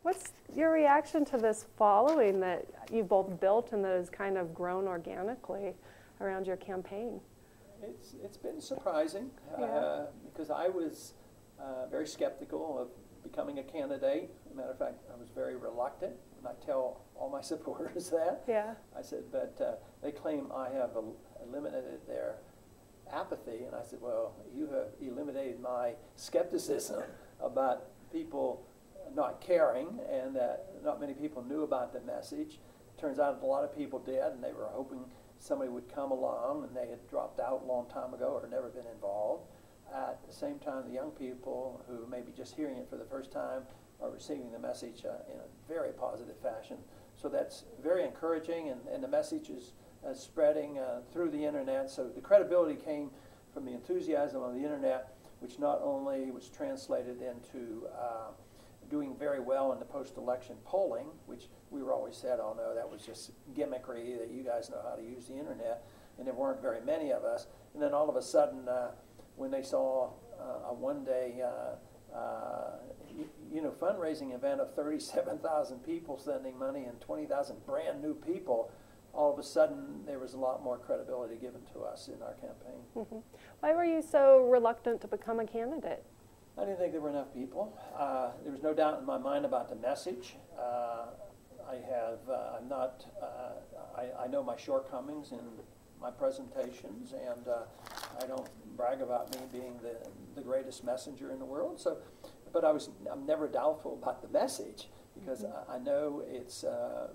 What's your reaction to this following that you've both built and that has kind of grown organically around your campaign? It's been surprising because I was very skeptical of becoming a candidate. As a matter of fact, I was very reluctant, and I tell all my supporters that. Yeah. I said, but they claim I have eliminated their apathy, and I said, well, you have eliminated my skepticism about people not caring, and that not many people knew about the message. Turns out a lot of people did, and they were hoping somebody would come along, and they had dropped out a long time ago or never been involved. At the same time, the young people who may be just hearing it for the first time are receiving the message in a very positive fashion. So that's very encouraging, and the message is spreading through the internet. So the credibility came from the enthusiasm on the internet, which not only was translated into doing very well in the post-election polling, which we were always said, oh no, that was just gimmickry, that you guys know how to use the internet, and there weren't very many of us. And then all of a sudden, when they saw a one-day fundraising event of 37,000 people sending money and 20,000 brand new people, all of a sudden there was a lot more credibility given to us in our campaign. Mm-hmm. Why were you so reluctant to become a candidate? I didn't think there were enough people. There was no doubt in my mind about the message. I know my shortcomings in my presentations, and I don't brag about me being the greatest messenger in the world. So, but I'm never doubtful about the message, because I know it's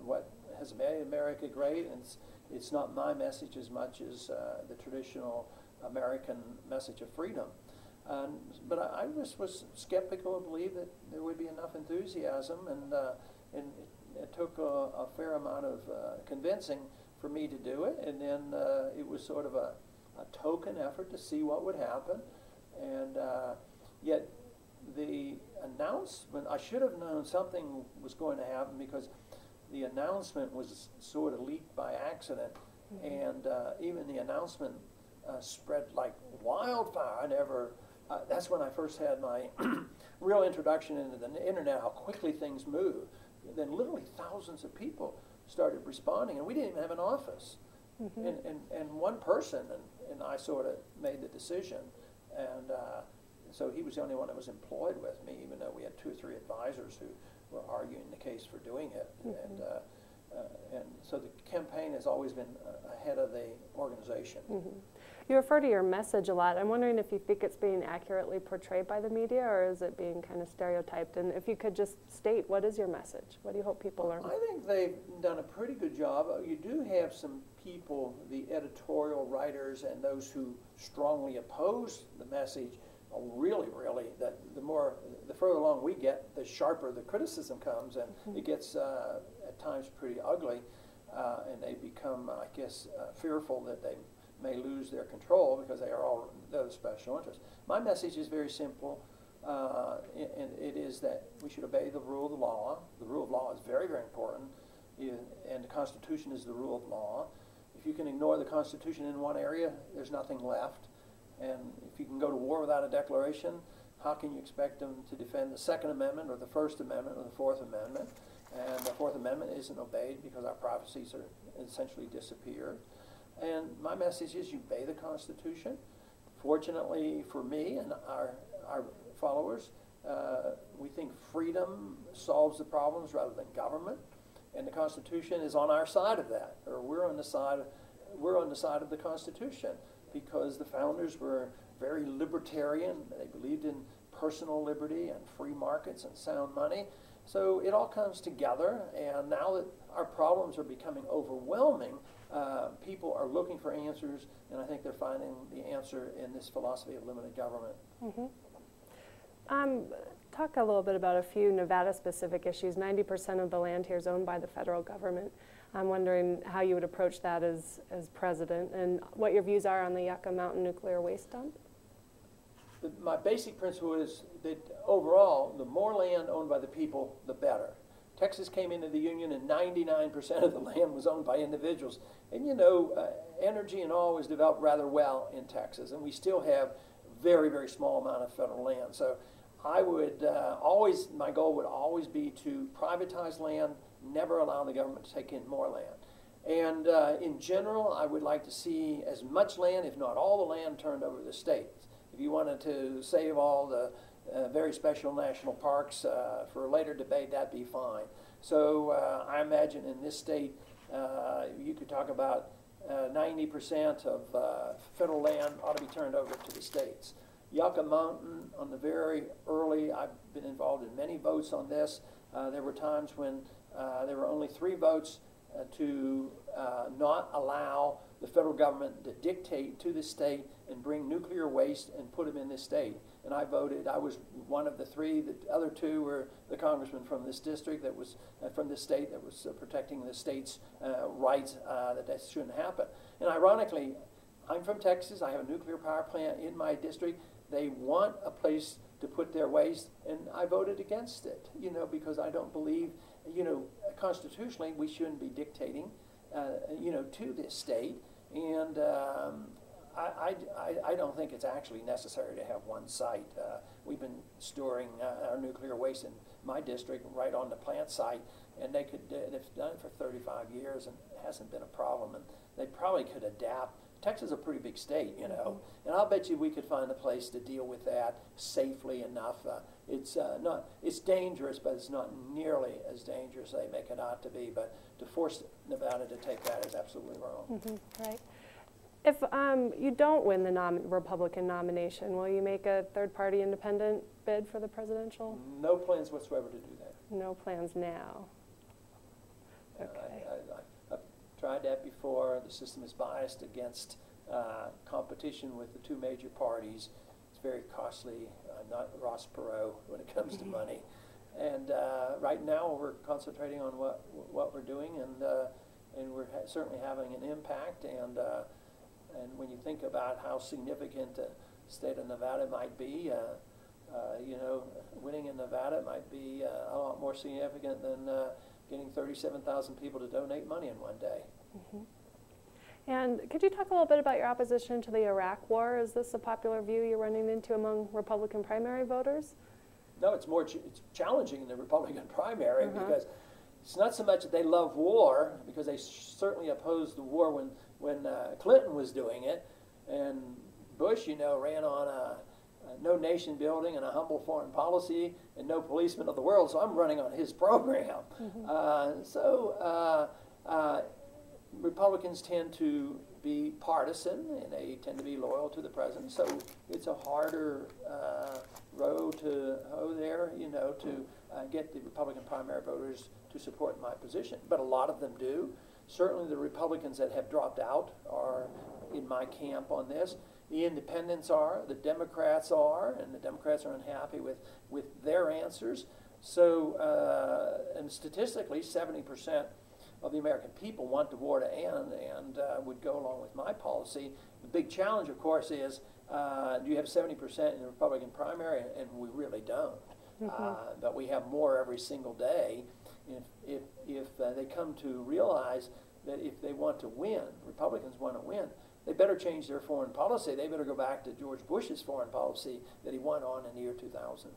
what has made America great, and it's not my message as much as the traditional American message of freedom. But I just was skeptical and believed that there would be enough enthusiasm, and it took a fair amount of convincing for me to do it, and then it was sort of a token effort to see what would happen, and yet the announcement, I should have known something was going to happen, because the announcement was sort of leaked by accident, and even the announcement spread like wildfire. That's when I first had my real introduction into the internet, how quickly things move. Then literally thousands of people started responding, and we didn't even have an office. And one person, and I sort of made the decision, and so he was the only one that was employed with me, even though we had 2 or 3 advisors who were arguing the case for doing it. And so the campaign has always been ahead of the organization. You refer to your message a lot. I'm wondering if you think it's being accurately portrayed by the media, or is it being kind of stereotyped? And if you could just state, what is your message? What do you hope people learn? I think they've done a pretty good job. You do have some people, the editorial writers and those who strongly oppose the message, really, that the further along we get, the sharper the criticism comes, and it gets at times pretty ugly, and they become, I guess, fearful that they may lose their control because they are all those special interests. My message is very simple, and it is that we should obey the rule of law. The rule of law is very, very important, and the Constitution is the rule of law. If you can ignore the Constitution in one area, there's nothing left. And if you can go to war without a declaration, how can you expect them to defend the Second Amendment or the First Amendment or the Fourth Amendment? And the Fourth Amendment isn't obeyed because our privacies are essentially disappeared. And my message is you obey the Constitution. Fortunately for me and our followers, we think freedom solves the problems rather than government. And the Constitution is on our side of that, or we're on the side of the Constitution, because the founders were very libertarian. They believed in personal liberty and free markets and sound money. So it all comes together, and now that our problems are becoming overwhelming, people are looking for answers, and I think they're finding the answer in this philosophy of limited government. Talk a little bit about a few Nevada-specific issues. 90% of the land here is owned by the federal government. I'm wondering how you would approach that as president, and what your views are on the Yucca Mountain nuclear waste dump. My basic principle is that overall, the more land owned by the people, the better. Texas came into the Union and 99% of the land was owned by individuals. And you know, energy and all was developed rather well in Texas, and we still have very, very small amount of federal land. So I would my goal would always be to privatize land, never allow the government to take in more land. And in general, I would like to see as much land, if not all the land, turned over to the states. If you wanted to save all the very special national parks for a later debate, that'd be fine. So I imagine in this state, you could talk about 90% of federal land ought to be turned over to the states. Yucca Mountain, on the very early, I've been involved in many votes on this. There were times when there were only 3 votes to not allow the federal government to dictate to the state and bring nuclear waste and put them in this state. And I voted. I was one of the 3. The other 2 were the congressman from this district that was from this state that was protecting the state's rights that shouldn't happen. And ironically, I'm from Texas. I have a nuclear power plant in my district. They want a place to put their waste, and I voted against it, because I don't believe, constitutionally we shouldn't be dictating, to this state. And I don't think it's actually necessary to have one site. We've been storing our nuclear waste in my district right on the plant site, and they've done it for 35 years, and it hasn't been a problem, and they probably could adapt. Texas is a pretty big state, and I'll bet you we could find a place to deal with that safely enough. It's dangerous, but it's not nearly as dangerous as they make it out to be. But to force Nevada to take that is absolutely wrong. Mm-hmm. Right. If you don't win the Republican nomination, will you make a third-party independent bid for the presidential? No plans whatsoever to do that. No plans now. Okay. I've tried that before. The system is biased against competition with the 2 major parties. It's very costly. I'm not Ross Perot when it comes to money. And right now we're concentrating on what we're doing, and we're certainly having an impact. And when you think about how significant the state of Nevada might be, winning in Nevada might be a lot more significant than getting 37,000 people to donate money in one day. Mm-hmm. And could you talk a little bit about your opposition to the Iraq War? Is this a popular view you're running into among Republican primary voters? No, it's challenging in the Republican primary because it's not so much that they love war, because they certainly opposed the war when Clinton was doing it, and Bush, ran on a no nation building and a humble foreign policy and no policeman of the world, so I'm running on his program. Republicans tend to be partisan, and they tend to be loyal to the president, so it's a harder road to hoe there, to get the Republican primary voters to support my position. But a lot of them do. Certainly the Republicans that have dropped out are in my camp on this. The independents are, the Democrats are, and the Democrats are unhappy with their answers. So, and statistically, 70% of the American people want the war to end and would go along with my policy. The big challenge, of course, is do you have 70% in the Republican primary? And we really don't. But we have more every single day. If they come to realize that if they want to win, Republicans want to win, they better change their foreign policy. They better go back to George Bush's foreign policy that he won on in the year 2000.